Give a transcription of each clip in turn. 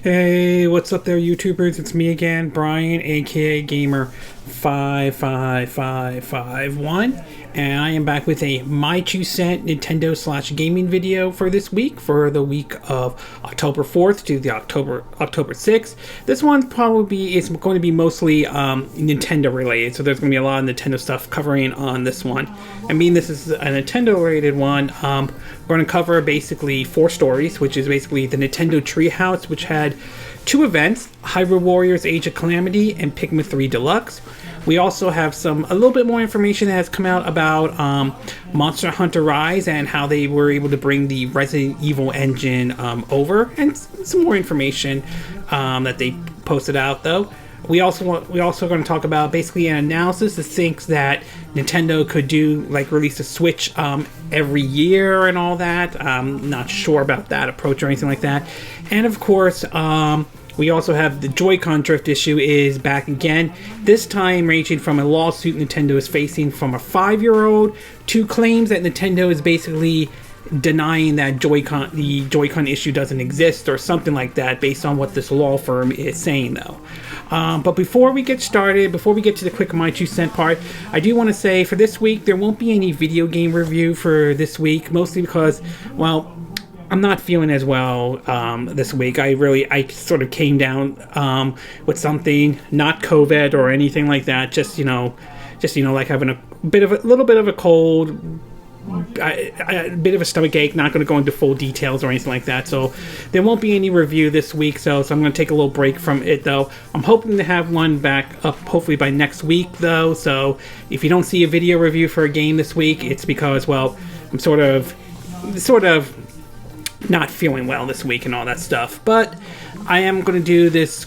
Hey, what's up there, YouTubers? It's me again, Brian, aka Gamer55551, and I am back with a My 2 Cent Nintendo/gaming video for this week, for the week of October 4th to the October 6th. This one probably is going to be mostly Nintendo related, so there's going to be a lot of Nintendo stuff covering on this one. I mean, this is a Nintendo related one. We're going to cover basically 4 stories, which is basically the Nintendo Treehouse, which had 2 events, Hyrule Warriors Age of Calamity and Pikmin 3 Deluxe. We also have a little bit more information that has come out about Monster Hunter Rise and how they were able to bring the Resident Evil engine over, and some more information that they posted out though. We also going to talk about basically an analysis of things that Nintendo could do, like release a Switch every year and all that. Not sure about that approach or anything like that. And of course, we also have the Joy-Con drift issue is back again. This time ranging from a lawsuit Nintendo is facing from a 5-year-old to claims that Nintendo is basically denying that the Joy-Con issue doesn't exist or something like that, based on what this law firm is saying though. But before we get started, before we get to the quick My 2 Cent part, I do want to say for this week there won't be any video game review for this week, mostly because, well, I'm not feeling as well this week. I sort of came down with something, not COVID or anything like that, just like having a little bit of a cold, a bit of a stomach ache. Not going to go into full details or anything like that, so there won't be any review this week, so I'm going to take a little break from it though. I'm hoping to have one back up hopefully by next week though, so if you don't see a video review for a game this week, it's because, well, I'm sort of not feeling well this week and all that stuff. But I am going to do this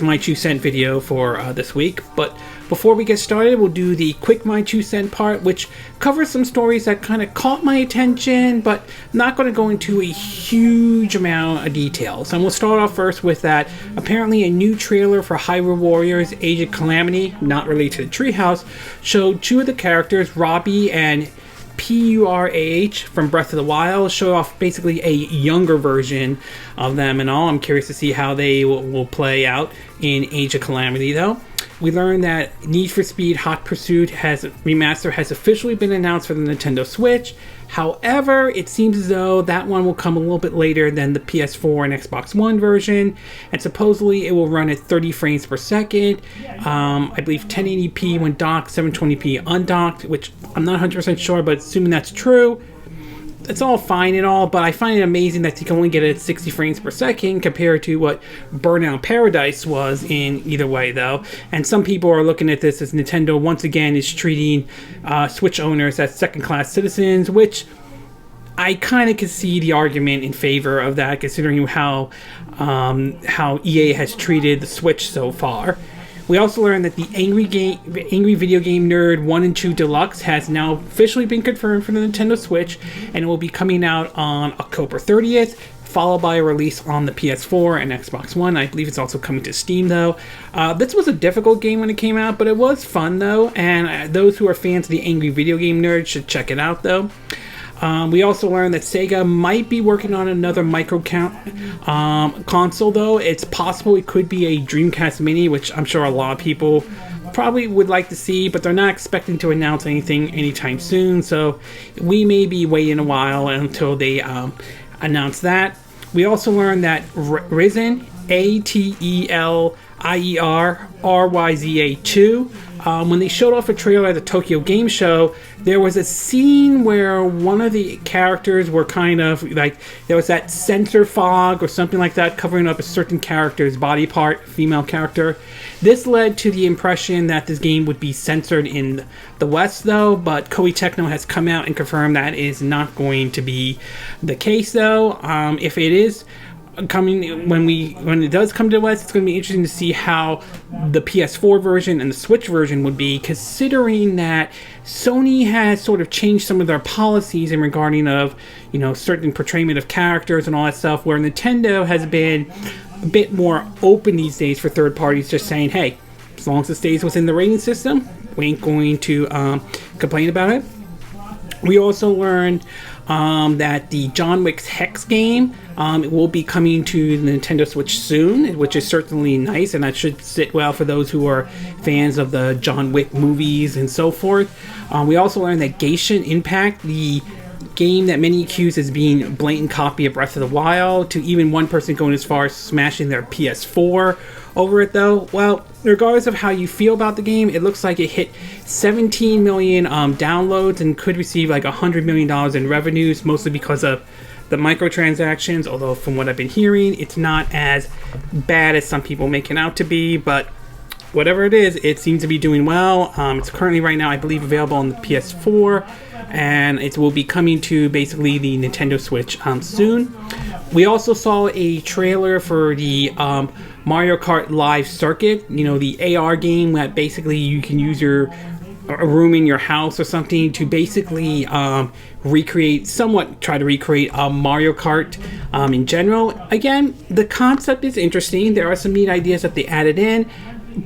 My 2 Cent video for this week. But before we get started, we'll do the quick My 2 Cent part, which covers some stories that kind of caught my attention, but I'm not going to go into a huge amount of details. And we'll start off first with that apparently a new trailer for Hyrule Warriors Age of Calamity, not related to the Treehouse, showed 2 of the characters, Robbie and Purah from Breath of the Wild, show off basically a younger version of them and all. I'm curious to see how they will play out in Age of Calamity though. We learned that Need for Speed Hot Pursuit Remaster has officially been announced for the Nintendo Switch. However, it seems as though that one will come a little bit later than the PS4 and Xbox One version, and supposedly it will run at 30 frames per second. I believe 1080p when docked, 720p undocked, which I'm not 100% sure, but assuming that's true, it's all fine and all, but I find it amazing that you can only get it at 60 frames per second compared to what Burnout Paradise was in either way though. And some people are looking at this as Nintendo once again is treating Switch owners as second-class citizens, which I kind of can see the argument in favor of that, considering how EA has treated the Switch so far. We also learned that the Angry Video Game Nerd 1 and 2 Deluxe has now officially been confirmed for the Nintendo Switch, and it will be coming out on October 30th, followed by a release on the PS4 and Xbox One. I believe it's also coming to Steam though. This was a difficult game when it came out, but it was fun though, and those who are fans of the Angry Video Game Nerd should check it out though. We also learned that Sega might be working on another micro console though. It's possible it could be a Dreamcast Mini, which I'm sure a lot of people probably would like to see, but they're not expecting to announce anything anytime soon, so we may be waiting a while until they announce that. We also learned that Risen, ATELIERRYZA2, when they showed off a trailer at the Tokyo Game Show, there was a scene where one of the characters were kind of like, there was that sensor fog or something like that covering up a certain character's body part, female character. This led to the impression that this game would be censored in the West though, but Koei Tecmo has come out and confirmed that is not going to be the case though. If it is coming, when it does come to the West, it's going to be interesting to see how the PS4 version and the Switch version would be, considering that Sony has sort of changed some of their policies in regarding of, certain portrayment of characters and all that stuff, where Nintendo has been a bit more open these days for third parties, just saying, hey, as long as it stays within the rating system, we ain't going to complain about it. We also learned that the John Wick's Hex game will be coming to the Nintendo Switch soon, which is certainly nice, and that should sit well for those who are fans of the John Wick movies and so forth. We also learned that Genshin Impact, the game that many accuse as being a blatant copy of Breath of the Wild, to even one person going as far as smashing their PS4 over it, though. Well, regardless of how you feel about the game, it looks like it hit 17 million downloads and could receive like $100 million in revenues, mostly because of the microtransactions, although from what I've been hearing, it's not as bad as some people make it out to be, but whatever it is, it seems to be doing well. It's currently right now, I believe, available on the PS4, and it will be coming to basically the Nintendo Switch soon. We also saw a trailer for the Mario Kart Live Circuit, the AR game that basically you can use a room in your house or something to basically try to recreate Mario Kart in general. Again, the concept is interesting. There are some neat ideas that they added in,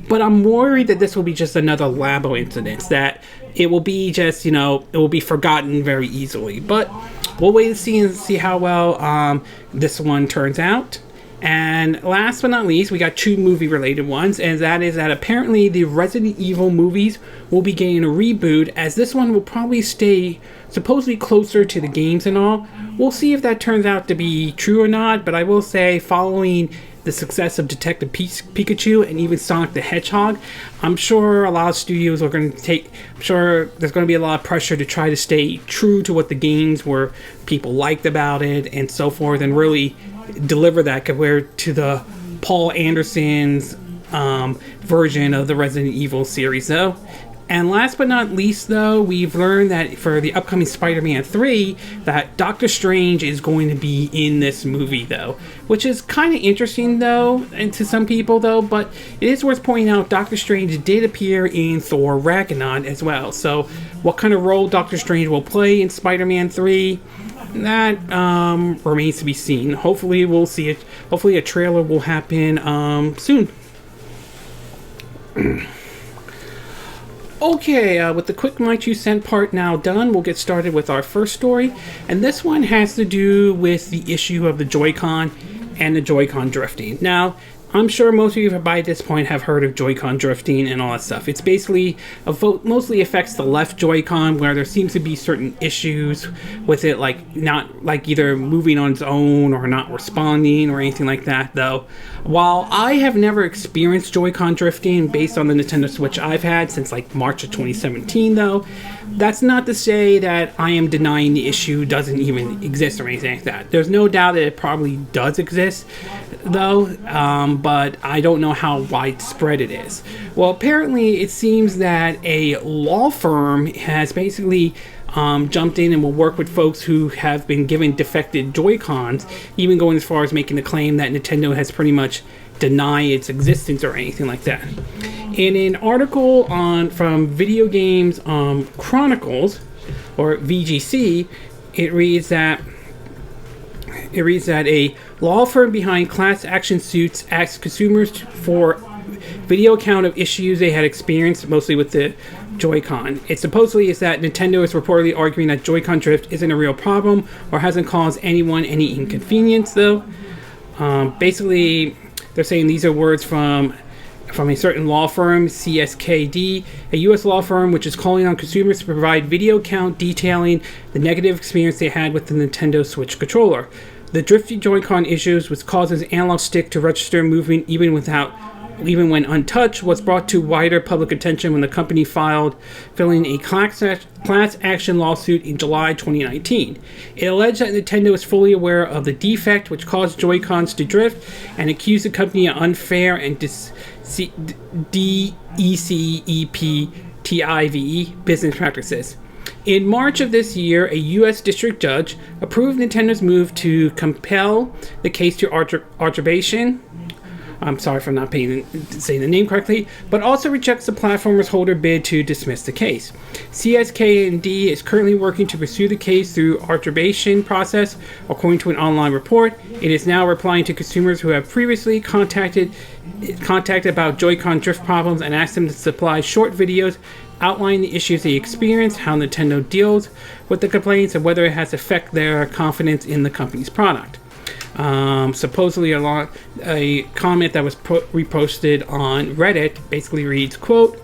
but I'm worried that this will be just another Labo incident, that it will be just, it will be forgotten very easily. But we'll wait and see how well this one turns out. And last but not least, we got two movie-related ones, and that is that apparently the Resident Evil movies will be getting a reboot, as this one will probably stay supposedly closer to the games and all. We'll see if that turns out to be true or not, but I will say, following the success of Detective Pikachu and even Sonic the Hedgehog, I'm sure a lot of studios are going to I'm sure there's going to be a lot of pressure to try to stay true to what the games were, people liked about it, and so forth, and really deliver that compared to the Paul Anderson's version of the Resident Evil series, though. And last but not least, though, we've learned that for the upcoming Spider-Man 3, that Doctor Strange is going to be in this movie, though, which is kind of interesting, though, and to some people, though, but it is worth pointing out Doctor Strange did appear in Thor Ragnarok as well. So what kind of role Doctor Strange will play in Spider-Man 3, that remains to be seen. Hopefully we'll see it. Hopefully a trailer will happen soon. Okay, with the quick My 2 cent part now done, we'll get started with our first story. And this one has to do with the issue of the Joy-Con and the Joy-Con drifting. Now, I'm sure most of you by this point have heard of Joy-Con drifting and all that stuff. It's basically, mostly affects the left Joy-Con, where there seems to be certain issues with it, like either moving on its own or not responding or anything like that, though. While I have never experienced Joy-Con drifting based on the Nintendo Switch I've had since like March of 2017, though, that's not to say that I am denying the issue doesn't even exist or anything like that. There's no doubt that it probably does exist, though, but I don't know how widespread it is. Well, apparently it seems that a law firm has basically jumped in and will work with folks who have been given defected Joy-Cons, even going as far as making the claim that Nintendo has pretty much denied its existence or anything like that. In an article from Video Games Chronicles, or VGC, it reads that a law firm behind class action suits asked consumers for video account of issues they had experienced, mostly with the Joy-Con. It supposedly is that Nintendo is reportedly arguing that Joy-Con drift isn't a real problem or hasn't caused anyone any inconvenience, though. Basically, they're saying these are words from a certain law firm, CSKD, a U.S. law firm which is calling on consumers to provide video account detailing the negative experience they had with the Nintendo Switch controller. The drifty Joy-Con issues, which causes analog stick to register movement even when untouched, was brought to wider public attention when the company filing a class action lawsuit in July 2019. It alleged that Nintendo is fully aware of the defect which caused Joy-Cons to drift and accused the company of unfair and DECEPTIVE business practices. In March of this year, a U.S. district judge approved Nintendo's move to compel the case to arbitration. I'm sorry for not saying the name correctly, but also rejects the platformer's holder bid to dismiss the case. CSKD is currently working to pursue the case through arbitration process, according to an online report. It is now replying to consumers who have previously contacted about Joy-Con drift problems and asked them to supply short videos outline the issues they experience, how Nintendo deals with the complaints, and whether it has affected their confidence in the company's product. Supposedly a comment that was reposted on Reddit basically reads, quote,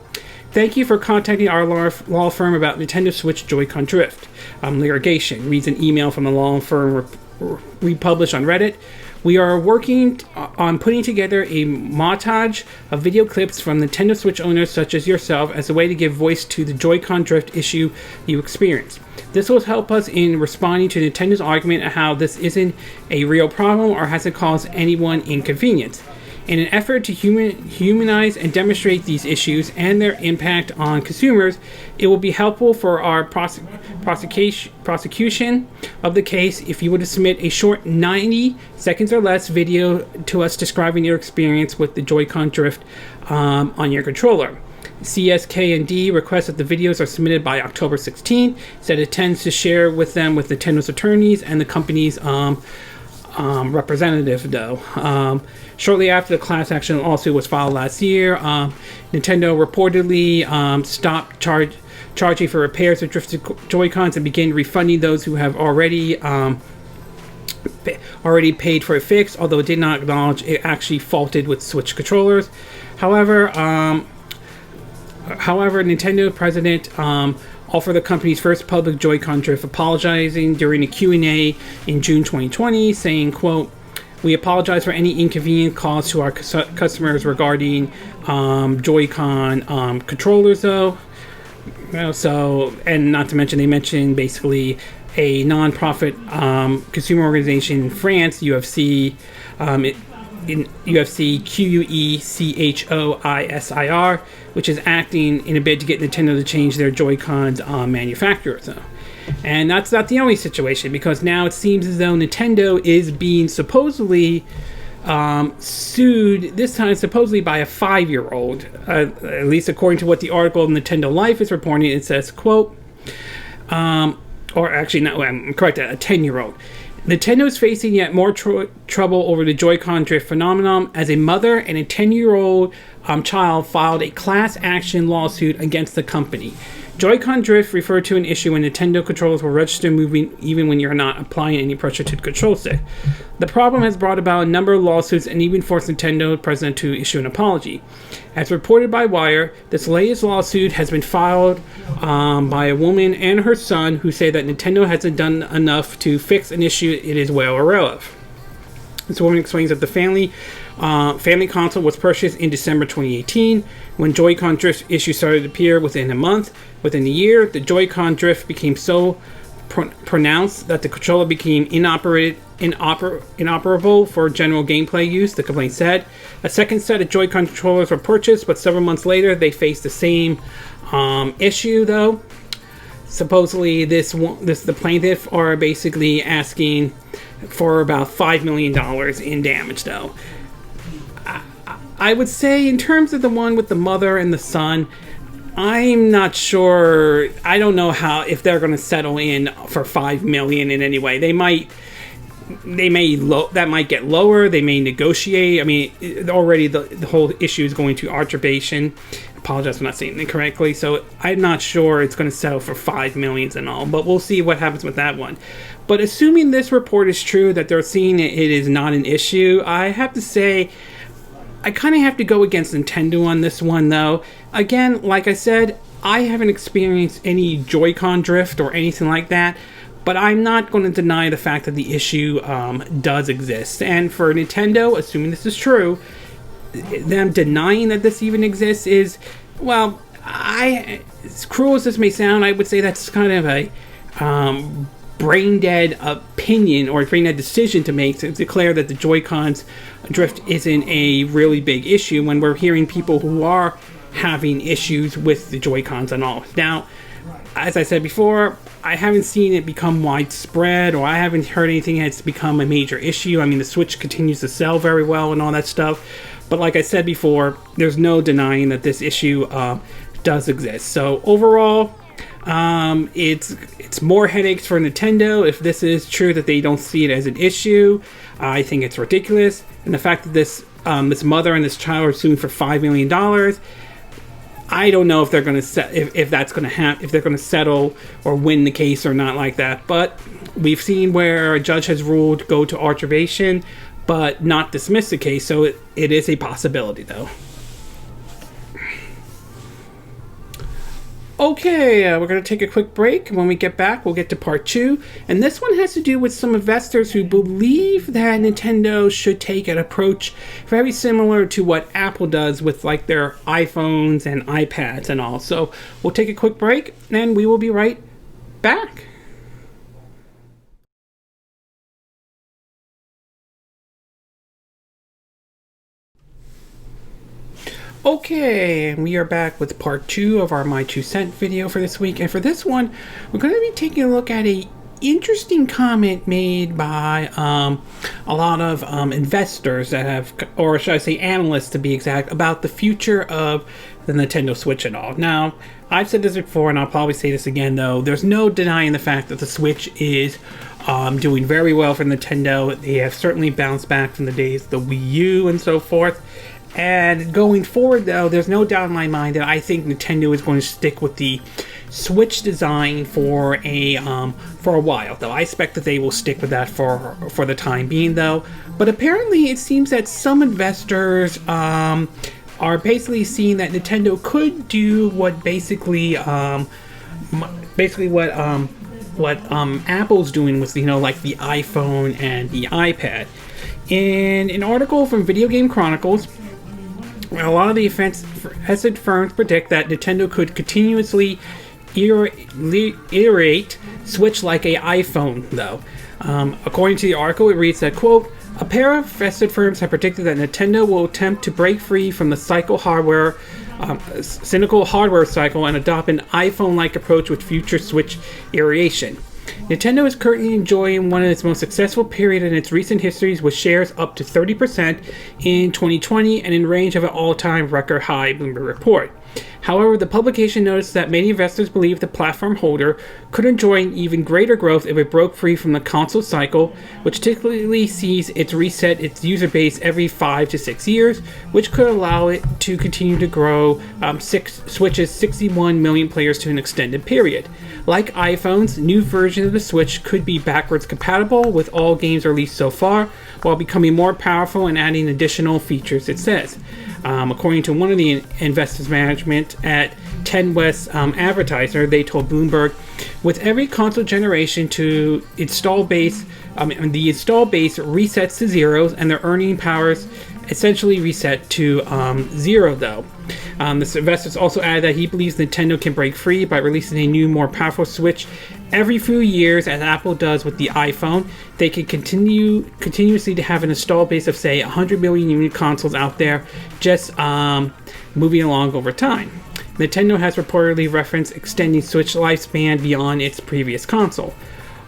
"Thank you for contacting our law firm about Nintendo Switch Joy-Con drift litigation," reads an email from the law firm republished on Reddit. "We are working on putting together a montage of video clips from Nintendo Switch owners such as yourself as a way to give voice to the Joy-Con drift issue you experienced. This will help us in responding to Nintendo's argument of how this isn't a real problem or hasn't caused anyone inconvenience. In an effort to humanize and demonstrate these issues and their impact on consumers, it will be helpful for our prosecution of the case if you were to submit a short 90 seconds or less video to us describing your experience with the Joy-Con drift on your controller. CSK&D requests that the videos are submitted by October 16th, said it intends to share with them with Nintendo's attorneys and the company's representative, though. Shortly after the class action lawsuit was filed last year, Nintendo reportedly stopped charging for repairs of drifted Joy-Cons and began refunding those who have already paid for a fix, although it did not acknowledge it actually faulted with Switch controllers. However, Nintendo president offered the company's first public Joy-Con drift, apologizing during a Q&A in June 2020, saying, quote, "We apologize for any inconvenience caused to our customers regarding Joy-Con controllers, though." So, and not to mention, they mentioned basically a non-profit consumer organization in France, UFC, in UFC QUECHOISIR, which is acting in a bid to get Nintendo to change their Joy-Cons manufacturer. So. And that's not the only situation, because now it seems as though Nintendo is being supposedly sued, this time supposedly by a 5-year-old, at least according to what the article of Nintendo Life is reporting. It says, quote, or actually, not, I'm correct, a 10-year-old. Nintendo is facing yet more trouble over the Joy-Con drift phenomenon as a mother and a 10-year-old child filed a class action lawsuit against the company. Joy-Con drift referred to an issue when Nintendo controllers will register moving even when you're not applying any pressure to the control stick. The problem has brought about a number of lawsuits and even forced Nintendo president to issue an apology. As reported by Wire, this latest lawsuit has been filed by a woman and her son who say that Nintendo hasn't done enough to fix an issue it is well aware of. This woman explains that the family console was purchased in December 2018. When Joy-Con drift issues started to appear within a month. Within a year, the Joy-Con drift became so pronounced that the controller became inoperable for general gameplay use, the complaint said. A second set of Joy-Con controllers were purchased, but several months later they faced the same issue, though. Supposedly, the plaintiff are basically asking for about $5 million in damage, though. I would say, in terms of the one with the mother and the son, I'm not sure. I don't know if they're going to settle in for $5 million in any way. That might get lower. They may negotiate. I mean, already the whole issue is going to arbitration. Apologize for not saying it correctly. So I'm not sure it's going to settle for $5 million and all, but we'll see what happens with that one. But assuming this report is true, that they're seeing it is not an issue, I have to say, I kind of have to go against Nintendo on this one, though. Again, like I said, I haven't experienced any Joy-Con drift or anything like that, but I'm not going to deny the fact that the issue does exist. And for Nintendo, assuming this is true, them denying that this even exists is, well, as cruel as this may sound, I would say that's kind of a brain-dead opinion or a brain-dead decision to make, to declare that the Joy-Cons drift isn't a really big issue when we're hearing people who are having issues with the Joy-Cons and all. Now, as I said before, I haven't seen it become widespread, or I haven't heard anything that's become a major issue. I mean, the Switch continues to sell very well and all that stuff, but like I said before, there's no denying that this issue does exist. So overall, it's more headaches for Nintendo if this is true that they don't see it as an issue. I think it's ridiculous, and the fact that this mother and this child are suing for $5 million, I don't know if they're going to if that's going to happen, if they're going to settle or win the case or not like that. But we've seen where a judge has ruled go to arbitration, but not dismiss the case. So it is a possibility, though. Okay, we're going to take a quick break. When we get back, we'll get to part 2. And this one has to do with some investors who believe that Nintendo should take an approach very similar to what Apple does with like their iPhones and iPads and all. So we'll take a quick break and we will be right back. Okay, and we are back with part 2 of our My 2 Cent video for this week. And for this one, we're going to be taking a look at a interesting comment made by a lot of investors that have, or should I say analysts to be exact, about the future of the Nintendo Switch and all. Now, I've said this before and I'll probably say this again though, there's no denying the fact that the Switch is doing very well for Nintendo. They have certainly bounced back from the days of the Wii U and so forth. And going forward, though, there's no doubt in my mind that I think Nintendo is going to stick with the Switch design for a while. Though I expect that they will stick with that for the time being, though. But apparently, it seems that some investors are basically seeing that Nintendo could do what what Apple's doing with like the iPhone and the iPad. In an article from Video Game Chronicles, a lot of the asset firms predict that Nintendo could continuously iterate Switch like a iPhone, though. According to the article, it reads that, quote, a pair of vested firms have predicted that Nintendo will attempt to break free from the cynical hardware cycle and adopt an iPhone-like approach with future Switch iteration. Nintendo is currently enjoying one of its most successful periods in its recent histories, with shares up to 30% in 2020 and in range of an all-time record high, Bloomberg report. However, the publication notes that many investors believe the platform holder could enjoy an even greater growth if it broke free from the console cycle, which typically sees it reset its user base every 5 to 6 years, which could allow it to continue to grow Switch's 61 million players to an extended period. Like iPhones, new versions of the Switch could be backwards compatible with all games released so far, while becoming more powerful and adding additional features, it says. According to one of the investors' management at 10 West Advertiser, they told Bloomberg, with every console generation the install base resets to zeros, and their earning powers essentially reset to zero, though. This investors also added that he believes Nintendo can break free by releasing a new, more powerful Switch every few years, as Apple does with the iPhone. They can continuously to have an install base of, say, 100 million unit consoles out there, just moving along over time. Nintendo has reportedly referenced extending Switch lifespan beyond its previous console.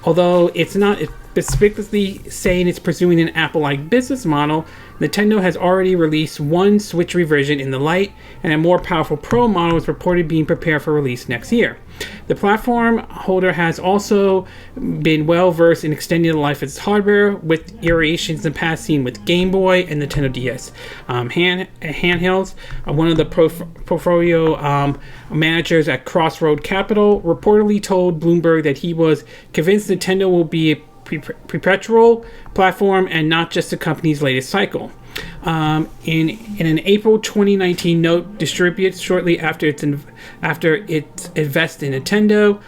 Although it's not specifically saying it's pursuing an Apple-like business model, Nintendo has already released one Switch revision in the Lite, and a more powerful Pro model is reported being prepared for release next year. The platform holder has also been well versed in extending the life of its hardware, with iterations in the past seen with Game Boy and Nintendo DS handhelds. One of the portfolio managers at Crossroad Capital reportedly told Bloomberg that he was convinced Nintendo will be a perpetual platform and not just the company's latest cycle. In an April 2019 note distributed shortly after it invests in Nintendo,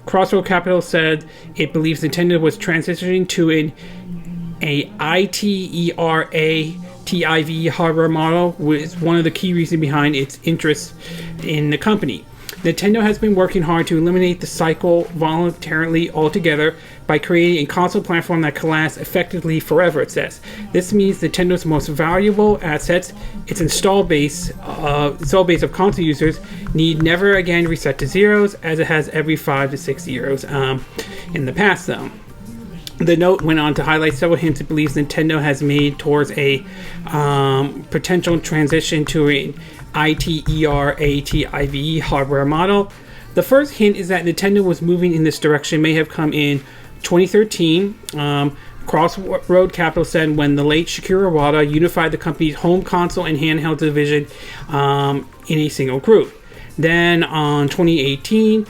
Crossroad Capital said it believes Nintendo was transitioning to a ITERATIV hardware model, was one of the key reasons behind its interest in the company. Nintendo has been working hard to eliminate the cycle voluntarily altogether by creating a console platform that can last effectively forever, it says. This means Nintendo's most valuable assets, its install base of console users, need never again reset to zeros, as it has every 5 to 6 years in the past, though. The note went on to highlight several hints it believes Nintendo has made towards a potential transition to an ITERATIV hardware model. The first hint is that Nintendo was moving in this direction may have come in 2013, Crossroad Capital said when the late Shigeru Iwata unified the company's home console and handheld division in a single group. Then on 2018,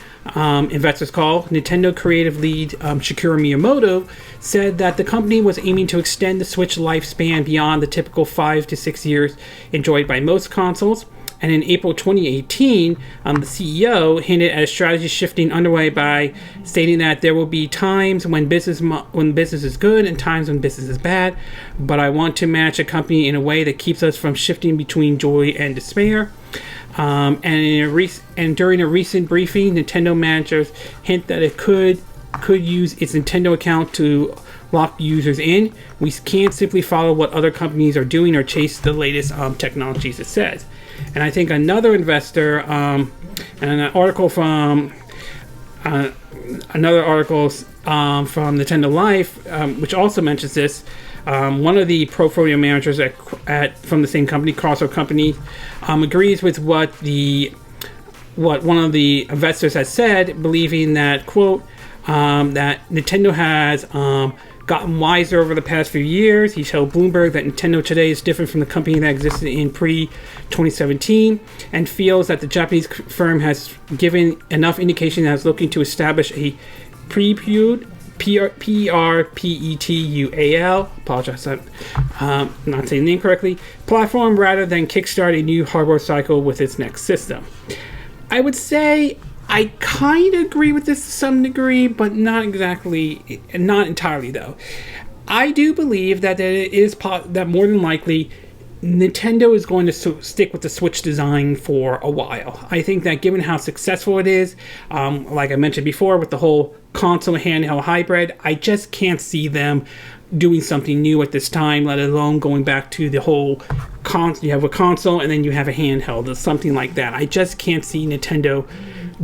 investors call, Nintendo creative lead Shigeru Miyamoto said that the company was aiming to extend the Switch lifespan beyond the typical 5 to 6 years enjoyed by most consoles. And in April 2018, the CEO hinted at a strategy shifting underway by stating that there will be times when business is good and times when business is bad, but I want to manage a company in a way that keeps us from shifting between joy and despair. And during a recent briefing, Nintendo managers hint that it could use its Nintendo account to lock users in. We can't simply follow what other companies are doing or chase the latest technologies, it says. And I think another investor, and an article from from Nintendo Life, which also mentions this. One of the portfolio managers from the same company, Crossroad Company, agrees with what one of the investors has said, believing that, quote, that Nintendo has gotten wiser over the past few years. He told Bloomberg that Nintendo today is different from the company that existed in pre-2017 and feels that the Japanese firm has given enough indication that it's looking to establish a prepued PRPETUAL, apologize, I'm not saying the name correctly, platform rather than kickstart a new hardware cycle with its next system. I would say I kind of agree with this to some degree, but not entirely though. I do believe that it is that more than likely Nintendo is going to stick with the Switch design for a while. I think that given how successful it is, like I mentioned before with the whole console handheld hybrid, I just can't see them doing something new at this time, let alone going back to the whole you have a console and then you have a handheld or something like that. I just can't see Nintendo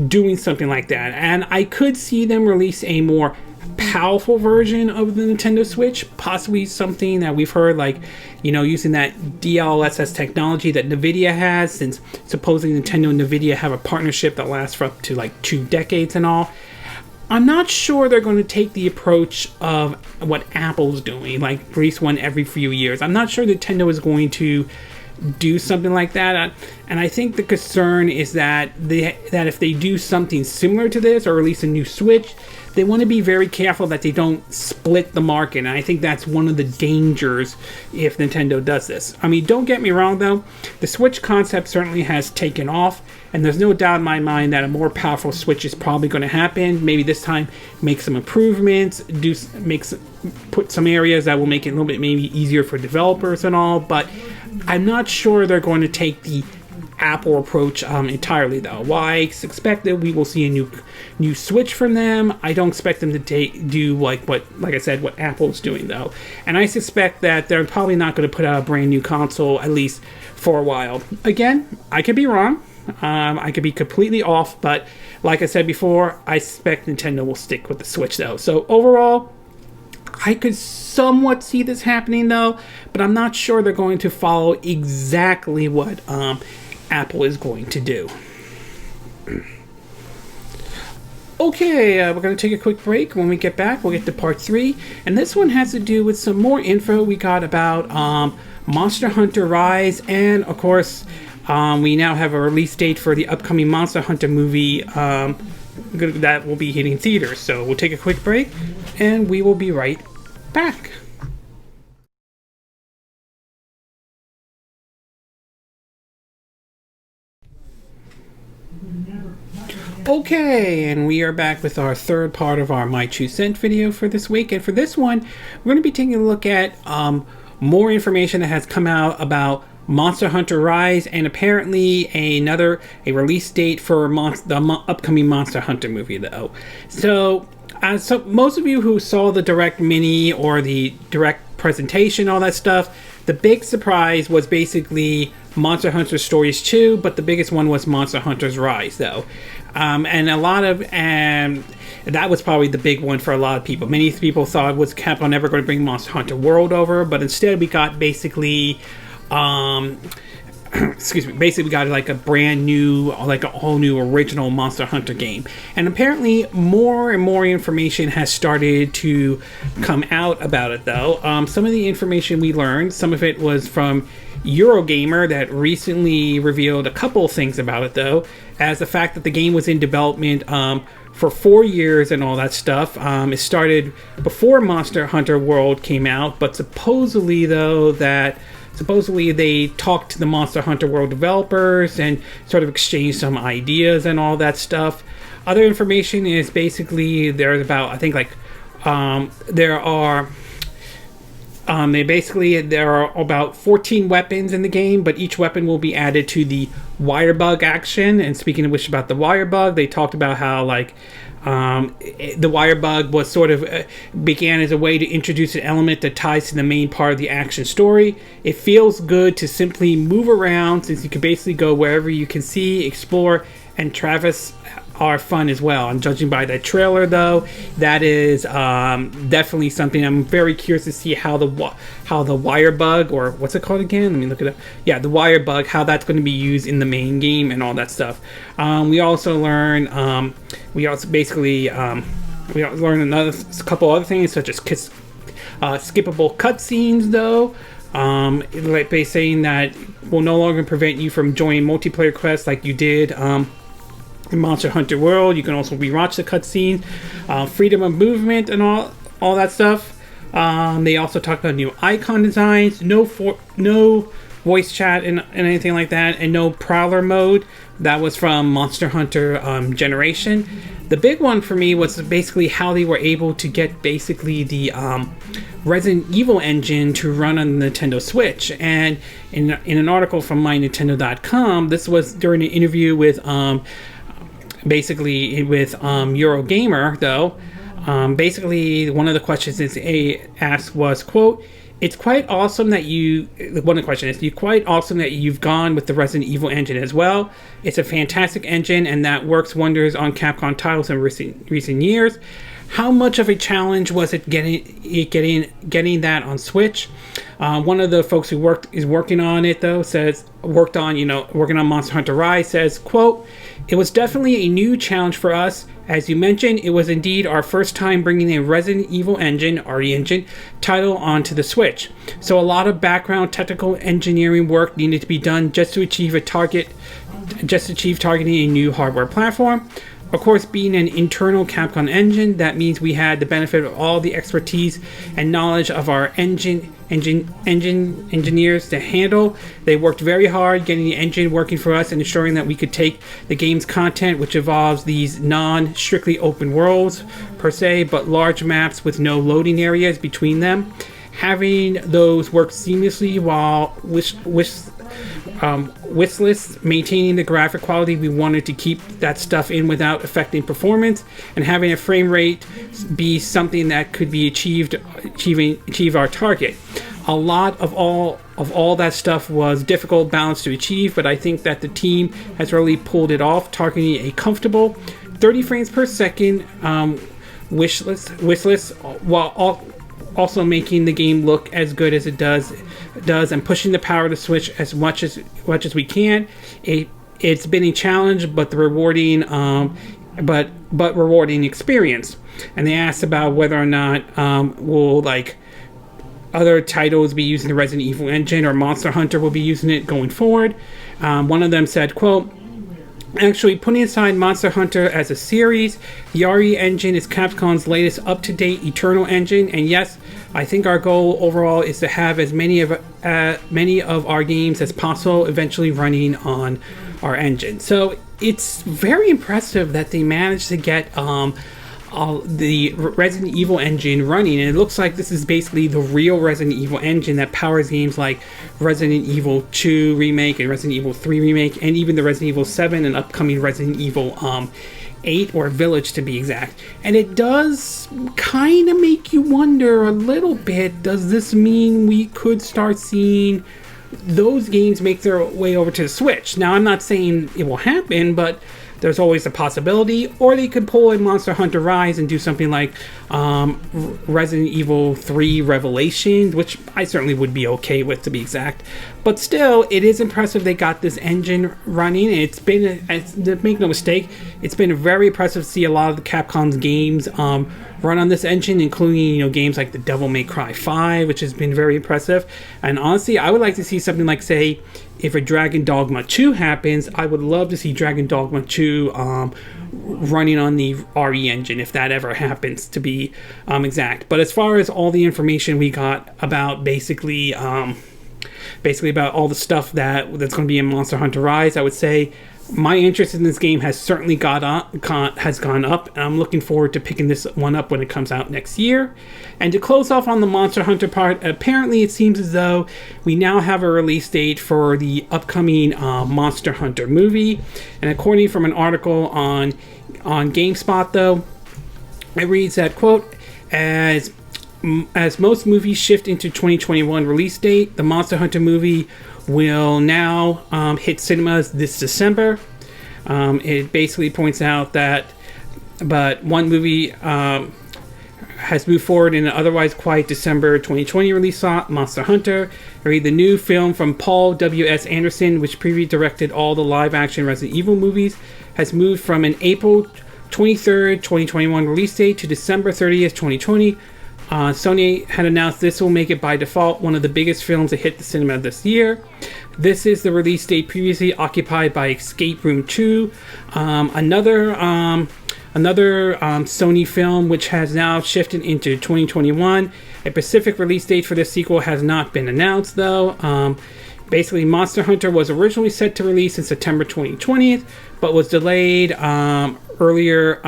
doing something like that. And I could see them release a more powerful version of the Nintendo Switch, possibly something that we've heard, like, using that DLSS technology that NVIDIA has, since supposedly Nintendo and NVIDIA have a partnership that lasts for up to like 2 decades and all. I'm not sure they're going to take the approach of what Apple's doing, like release one every few years. I'm not sure Nintendo is going to do something like that, and I think the concern is that if they do something similar to this or release a new Switch, they want to be very careful that they don't split the market, and I think that's one of the dangers if Nintendo does this. I mean, don't get me wrong though, the Switch concept certainly has taken off, and there's no doubt in my mind that a more powerful Switch is probably going to happen. Maybe this time make some improvements, put some areas that will make it a little bit maybe easier for developers and all, but I'm not sure they're going to take the Apple approach entirely though. Why? I expect that we will see a new Switch from them. I don't expect them to do like I said, what Apple's doing though. And I suspect that they're probably not going to put out a brand new console, at least for a while. Again, I could be wrong. I could be completely off, but like I said before, I suspect Nintendo will stick with the Switch though. So overall, I could somewhat see this happening though, but I'm not sure they're going to follow exactly what Apple is going to do. Okay, we're going to take a quick break. When we get back, we'll get to part 3, and this one has to do with some more info we got about Monster Hunter Rise, and of course we now have a release date for the upcoming Monster Hunter movie that will be hitting theaters. So we'll take a quick break and we will be right back. Okay, and we are back with our third part of our My 2 Cent video for this week. And for this one, we're going to be taking a look at more information that has come out about Monster Hunter Rise, and apparently a release date for the upcoming Monster Hunter movie though. So most of you who saw the direct mini or the direct presentation, all that stuff, the big surprise was basically Monster Hunter Stories 2, but the biggest one was Monster Hunter's Rise though. And that was probably the big one for a lot of people. Many people thought was Capcom never going to bring Monster Hunter World over, but instead we got basically excuse me, basically we got like a brand new, like a whole new original Monster Hunter game. And apparently more and more information has started to come out about it though. Some of the information we learned, some of it was from Eurogamer that recently revealed a couple of things about it though, as the fact that the game was in development for 4 years and all that stuff. It started before Monster Hunter World came out, but supposedly they talked to the Monster Hunter World developers and sort of exchanged some ideas and all that stuff. Other information is basically there's about, I think like there are about 14 weapons in the game, but each weapon will be added to the wire bug action. And speaking of which, about the wire bug, they talked about how like the wire bug was sort of began as a way to introduce an element that ties to the main part of the action story. It feels good to simply move around, since you can basically go wherever you can see, explore, and traverse are fun as well. And judging by that trailer though, that is definitely something I'm very curious to see how the wire bug, or what's it called again? Let me look it up. Yeah, the wire bug, how that's going to be used in the main game and all that stuff. We also learned another couple other things, such as skippable cutscenes though. Like they saying that will no longer prevent you from joining multiplayer quests like you did in Monster Hunter World. You can also rewatch the cutscene, freedom of movement, and all that stuff. They also talked about new icon designs, no voice chat and anything like that, and no prowler mode. That was from Monster Hunter Generation. The big one for me was basically how they were able to get basically the Resident Evil engine to run on the Nintendo Switch. And in an article from MyNintendo.com, this was during an interview with Eurogamer though. Basically one of the questions asked was, quote, "It's quite awesome that quite awesome that you've gone with the Resident Evil engine as well. It's a fantastic engine and that works wonders on Capcom titles in recent years. How much of a challenge was it getting that on Switch?" One of the folks who working on it though working on Monster Hunter Rise says, quote, "It was definitely a new challenge for us. As you mentioned, it was indeed our first time bringing a Resident Evil engine, RE engine, title onto the Switch. So a lot of background technical engineering work needed to be done just to achieve targeting a new hardware platform. Of course, being an internal Capcom engine, that means we had the benefit of all the expertise and knowledge of our engine engineers to handle. They worked very hard getting the engine working for us and ensuring that we could take the game's content, which involves these non-strictly open worlds per se, but large maps with no loading areas between them. Having those work seamlessly while wishless, maintaining the graphic quality. We wanted to keep that stuff in without affecting performance, and having a frame rate be something that could be achieve our target. A lot of all that stuff was difficult balance to achieve, but I think that the team has really pulled it off, targeting a comfortable 30 frames per second wishless, while also making the game look as good as it does, and pushing the power of the Switch as much as we can. It's been a challenge, but the rewarding rewarding experience. And they asked about whether or not will like other titles be using the Resident Evil engine, or Monster Hunter will be using it going forward. One of them said, quote, "Actually, putting aside Monster Hunter as a series, the RE engine is Capcom's latest up-to-date eternal engine, and yes, I think our goal overall is to have as many of our games as possible eventually running on our engine." So it's very impressive that they managed to get the Resident Evil engine running, and it looks like this is basically the real Resident Evil engine that powers games like Resident Evil 2 Remake and Resident Evil 3 Remake, and even the Resident Evil 7 and upcoming Resident Evil 8, or Village to be exact. And it does kind of make you wonder a little bit, does this mean we could start seeing those games make their way over to the Switch? Now, I'm not saying it will happen, but there's always a possibility. Or they could pull a Monster Hunter Rise and do something like Resident Evil 3 Revelations, which I certainly would be okay with, to be exact. But still, it is impressive they got this engine running. It's been, make no mistake, it's been very impressive to see a lot of the Capcom's games run on this engine, including games like the Devil May Cry 5, which has been very impressive. And honestly, I would like to see something like, say, if a Dragon Dogma 2 happens, I would love to see Dragon Dogma 2 running on the RE engine, if that ever happens, to be exact. But as far as all the information we got about basically about all the stuff that's going to be in Monster Hunter Rise, I would say my interest in this game has certainly gone up, and I'm looking forward to picking this one up when it comes out next year. And to close off on the Monster Hunter part, apparently it seems as though we now have a release date for the upcoming Monster Hunter movie. And according from an article on GameSpot, though, it reads that, quote, as most movies shift into 2021 release date, the Monster Hunter movie will now hit cinemas this December. It basically points out that one movie has moved forward in an otherwise quiet December 2020 release slot, Monster Hunter. The new film from Paul W.S. Anderson, which previously directed all the live-action Resident Evil movies, has moved from an April 23rd, 2021 release date to December 30th, 2020. Sony had announced this will make it by default one of the biggest films to hit the cinema this year. This is the release date previously occupied by Escape Room 2, another Sony film, which has now shifted into 2021. A specific release date for this sequel has not been announced, though. Basically, Monster Hunter was originally set to release in September 2020, but was delayed earlier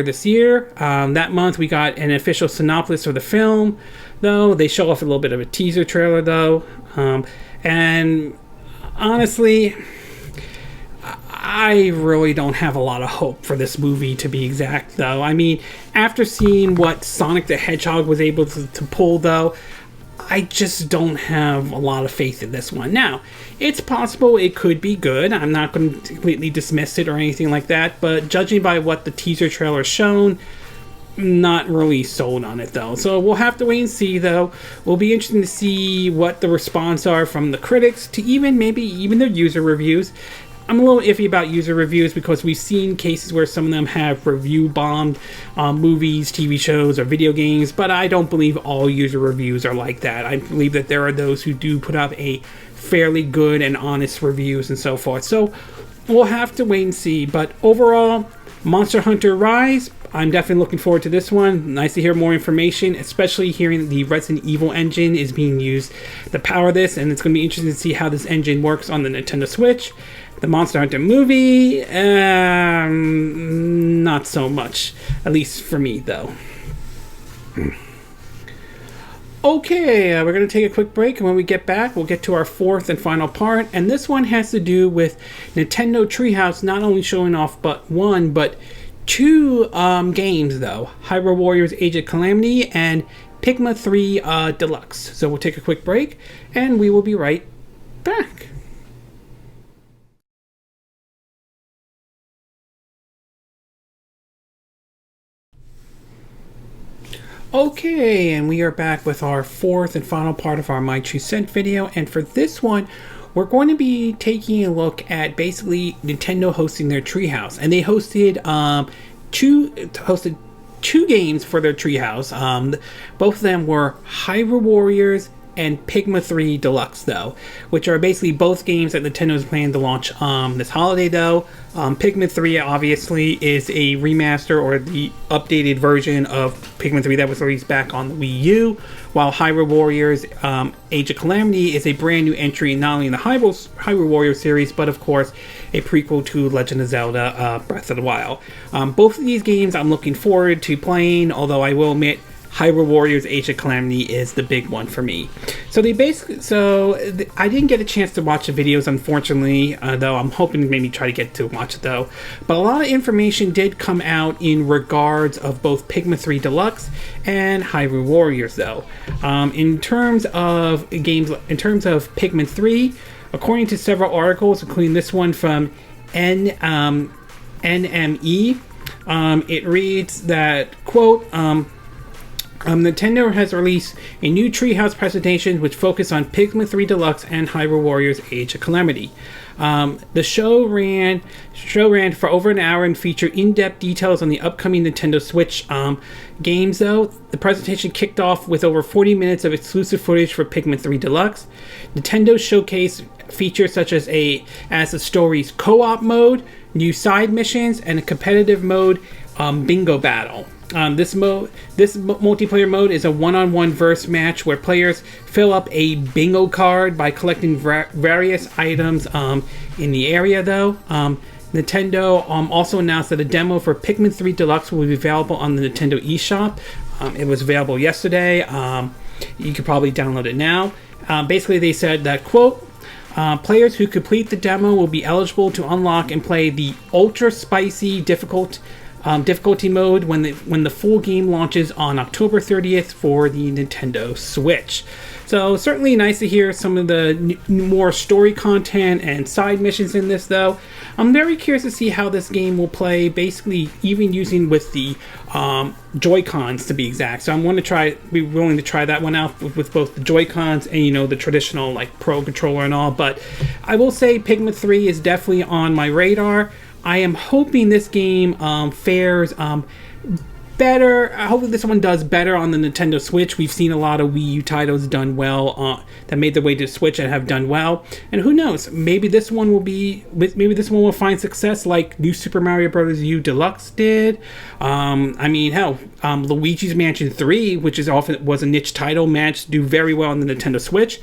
this year. That month, we got an official synopsis of the film, though. They show off a little bit of a teaser trailer, though. And honestly, I really don't have a lot of hope for this movie, to be exact, though. I mean, after seeing what Sonic the Hedgehog was able to pull, though, I just don't have a lot of faith in this one. Now, it's possible it could be good. I'm not going to completely dismiss it or anything like that, but judging by what the teaser trailer has shown, not really sold on it, though. So we'll have to wait and see, though. We'll be interested to see what the response are from the critics to maybe even their user reviews. I'm a little iffy about user reviews because we've seen cases where some of them have review bombed movies, TV shows, or video games, but I don't believe all user reviews are like that. I believe that there are those who do put up a fairly good and honest reviews and so forth. So we'll have to wait and see. But overall, Monster Hunter Rise, I'm definitely looking forward to this one. Nice to hear more information, especially hearing that the Resident Evil engine is being used to power this, and it's going to be interesting to see how this engine works on the Nintendo Switch. The Monster Hunter movie, not so much. At least for me, though. Okay, we're going to take a quick break, and when we get back, we'll get to our fourth and final part. And this one has to do with Nintendo Treehouse not only showing off but two games, though. Hyrule Warriors Age of Calamity and Pikmin 3 Deluxe. So we'll take a quick break, and we will be right back. Okay, and we are back with our fourth and final part of our My 2 Cent video, and for this one, we're going to be taking a look at basically Nintendo hosting their Treehouse, and they hosted two games for their Treehouse. Both of them were Hyrule Warriors and Pikmin 3 Deluxe, though, which are basically both games that Nintendo is planning to launch this holiday, though. Pikmin 3 obviously is a remaster or the updated version of Pikmin 3 that was released back on the Wii U, while Hyrule Warriors Age of Calamity is a brand new entry not only in the Hyrule Warriors series, but of course a prequel to Legend of Zelda Breath of the Wild. Both of these games I'm looking forward to playing, although I will admit Hyrule Warriors Age of Calamity is the big one for me. I didn't get a chance to watch the videos, unfortunately, though I'm hoping to maybe try to get to watch it, though. But a lot of information did come out in regards of both Pikmin 3 Deluxe and Hyrule Warriors, though. In terms of Pikmin 3, according to several articles, including this one from NME. It reads that, quote, Nintendo has released a new Treehouse presentation which focused on Pikmin 3 Deluxe and Hyrule Warriors Age of Calamity. The show ran for over an hour and featured in-depth details on the upcoming Nintendo Switch games, though. The presentation kicked off with over 40 minutes of exclusive footage for Pikmin 3 Deluxe. Nintendo showcased features such as the story's co-op mode, new side missions, and a competitive mode, bingo battle. This multiplayer mode is a one-on-one verse match where players fill up a bingo card by collecting various items in the area, though. Nintendo also announced that a demo for Pikmin 3 Deluxe will be available on the Nintendo eShop. It was available yesterday. You could probably download it now. Basically, they said that, quote, players who complete the demo will be eligible to unlock and play the ultra spicy difficulty mode when the full game launches on October 30th for the Nintendo Switch. So certainly nice to hear some of the more story content and side missions in this, though. I'm very curious to see how this game will play, basically even using with the Joy-Cons, to be exact. So I'm going to be willing to try that one out with both the Joy-Cons and, the traditional like Pro controller and all. But I will say Pikmin 3 is definitely on my radar. I am hoping this game fares better. Hopefully this one does better on the Nintendo Switch. We've seen a lot of Wii U titles done well that made their way to Switch and have done well. And who knows? Maybe this one will find success like New Super Mario Bros. U Deluxe did. Luigi's Mansion 3, which was a niche title, managed to do very well on the Nintendo Switch.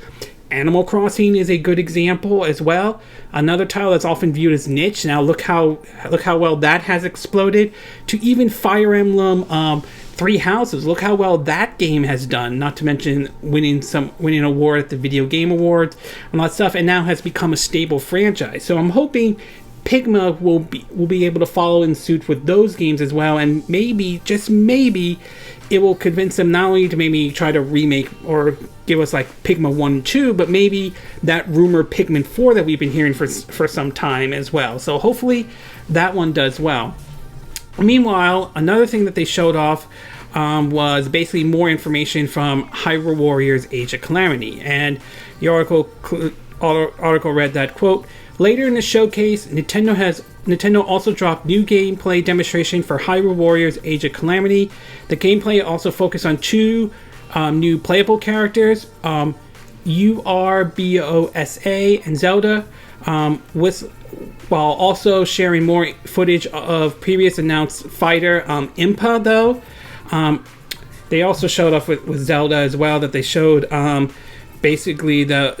Animal Crossing is a good example as well. Another title that's often viewed as niche. Now look how well that has exploded. To even Fire Emblem Three Houses. Look how well that game has done. Not to mention winning an award at the Video Game Awards and all that stuff, and now has become a stable franchise. So I'm hoping Pigma will be able to follow in suit with those games as well, and maybe, just maybe, it will convince them not only to maybe try to remake or give us like Pigma 1 and 2, but maybe that rumor Pikmin 4 that we've been hearing for some time as well. So hopefully that one does well. Meanwhile, another thing that they showed off was basically more information from Hyrule Warriors Age of Calamity. And the article read that, quote, later in the showcase, Nintendo also dropped new gameplay demonstration for Hyrule Warriors Age of Calamity. The gameplay also focused on two new playable characters, Urbosa and Zelda, while also sharing more footage of previous announced fighter Impa, though. They also showed off with Zelda as well, that they showed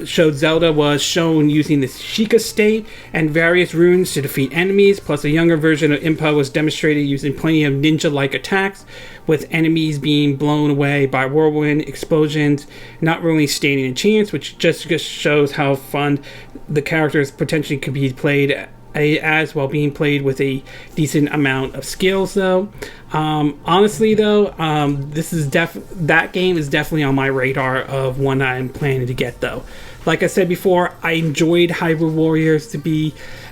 showed Zelda was shown using the Sheikah state and various runes to defeat enemies, plus a younger version of Impa was demonstrated using plenty of ninja-like attacks, with enemies being blown away by whirlwind explosions, not really standing a chance, which just shows how fun the characters potentially could be played as while being played with a decent amount of skills, though. Honestly, though, that game is definitely on my radar of one I'm planning to get, though. Like I said before, I enjoyed Hyrule Warriors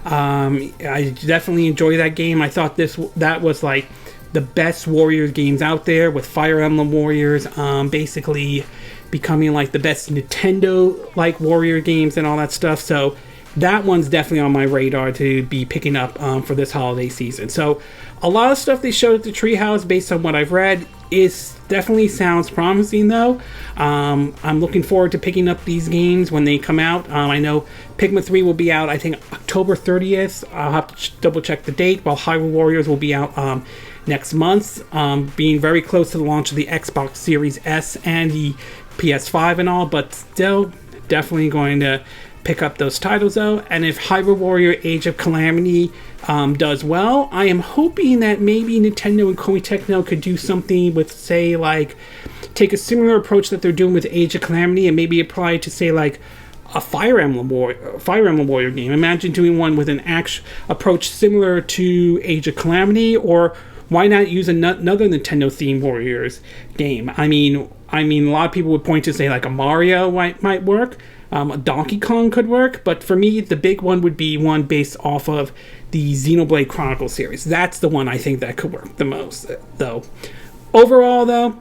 I definitely enjoyed that game. I thought that was like the best Warriors games out there, with Fire Emblem Warriors basically becoming like the best Nintendo like Warrior games and all that stuff. So that one's definitely on my radar to be picking up for this holiday season. So a lot of stuff they showed at the Treehouse, based on what I've read, definitely sounds promising, though. I'm looking forward to picking up these games when they come out. I know Pikmin 3 will be out, I think, October 30th. I'll have to double check the date, while Hyrule Warriors will be out next month, being very close to the launch of the Xbox Series S and the PS5 and all, but still definitely going to pick up those titles, though. And if Hyrule Warrior Age of Calamity does well, I am hoping that maybe Nintendo and Koei Tecmo could do something with, say, like, take a similar approach that they're doing with Age of Calamity and maybe apply it to, say, like, a Fire Emblem Warrior game. Imagine doing one with an approach similar to Age of Calamity, or why not use another Nintendo-themed Warriors game? I mean, a lot of people would point to, say, like, a Mario might work. A Donkey Kong could work, but for me, the big one would be one based off of the Xenoblade Chronicles series. That's the one I think that could work the most, though. Overall, though,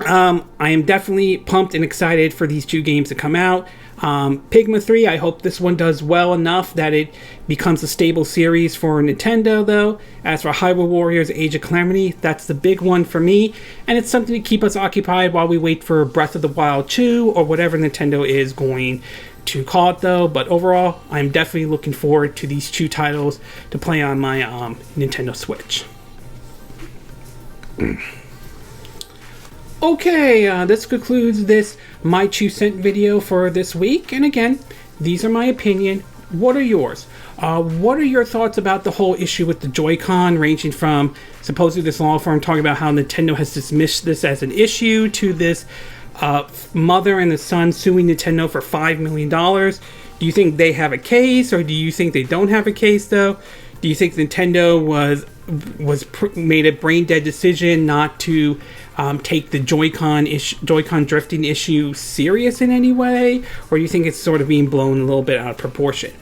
I am definitely pumped and excited for these two games to come out. Pikmin 3, I hope this one does well enough that it becomes a stable series for Nintendo, though. As for Hyrule Warriors Age of Calamity, that's the big one for me, and it's something to keep us occupied while we wait for Breath of the Wild 2, or whatever Nintendo is going to call it, though. But overall, I'm definitely looking forward to these two titles to play on my Nintendo Switch. Okay, this concludes this My 2 Cent video for this week. And again, these are my opinion. What are yours? What are your thoughts about the whole issue with the Joy-Con, ranging from supposedly this law firm talking about how Nintendo has dismissed this as an issue, to this mother and the son suing Nintendo for $5 million. Do you think they have a case, or do you think they don't have a case, though? Do you think Nintendo made a brain dead decision not to take the Joy-Con drifting issue serious in any way, or do you think it's sort of being blown a little bit out of proportion?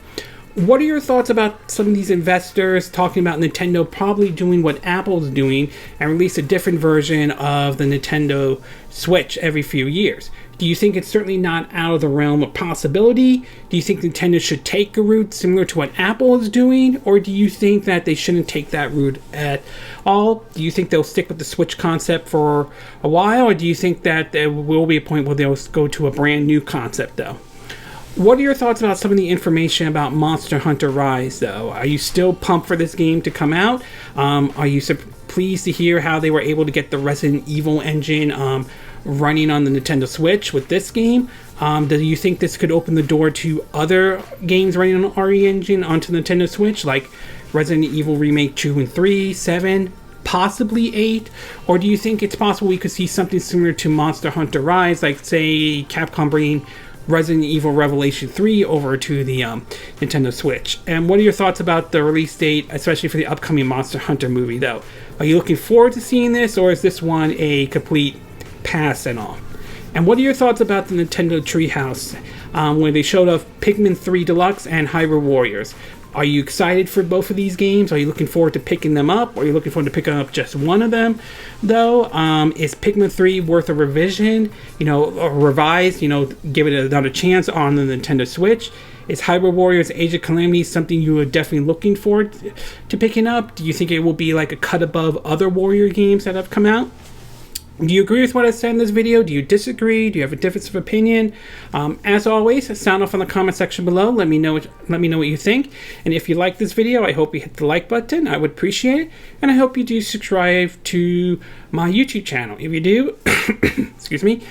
What are your thoughts about some of these investors talking about Nintendo probably doing what Apple's doing and release a different version of the Nintendo Switch every few years? Do you think it's certainly not out of the realm of possibility? Do you think Nintendo should take a route similar to what Apple is doing? Or do you think that they shouldn't take that route at all? Do you think they'll stick with the Switch concept for a while? Or do you think that there will be a point where they'll go to a brand new concept, though? What are your thoughts about some of the information about Monster Hunter Rise, though? Are you still pumped for this game to come out? Are you pleased to hear how they were able to get the Resident Evil engine running on the Nintendo Switch with this game? Do you think this could open the door to other games running on the RE engine onto Nintendo Switch, like Resident Evil Remake 2 and 3, 7, possibly 8? Or do you think it's possible we could see something similar to Monster Hunter Rise, like, say, Capcom bringing Resident Evil Revelation 3 over to the Nintendo Switch? And what are your thoughts about the release date, especially for the upcoming Monster Hunter movie, though? Are you looking forward to seeing this, or is this one a complete pass and all? And what are your thoughts about the Nintendo Treehouse, where they showed off Pikmin 3 Deluxe and Hyrule Warriors? Are you excited for both of these games? Are you looking forward to picking them up? Or are you looking forward to picking up just one of them, though? Is Pikmin 3 worth a revision? Or revised, give it another chance on the Nintendo Switch? Is Hyrule Warriors Age of Calamity something you are definitely looking forward to picking up? Do you think it will be like a cut above other Warrior games that have come out? Do you agree with what I said in this video? Do you disagree? Do you have a difference of opinion? As always, sound off in the comment section below. Let me know what you think. And if you like this video, I hope you hit the like button. I would appreciate it. And I hope you do subscribe to my YouTube channel. If you do, excuse me.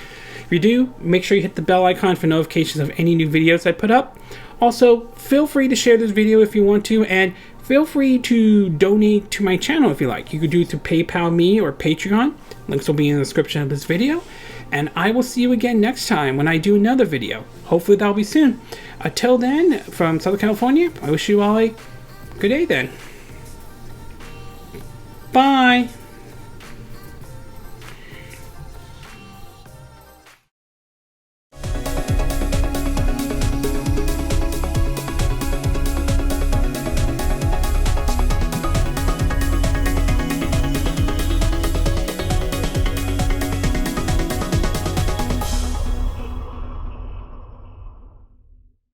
If you do, make sure you hit the bell icon for notifications of any new videos I put up. Also, feel free to share this video if you want to, and feel free to donate to my channel if you like. You could do it through PayPal me or Patreon. Links will be in the description of this video. And I will see you again next time when I do another video. Hopefully that'll be soon. Until then, from Southern California, I wish you all a good day then. Bye!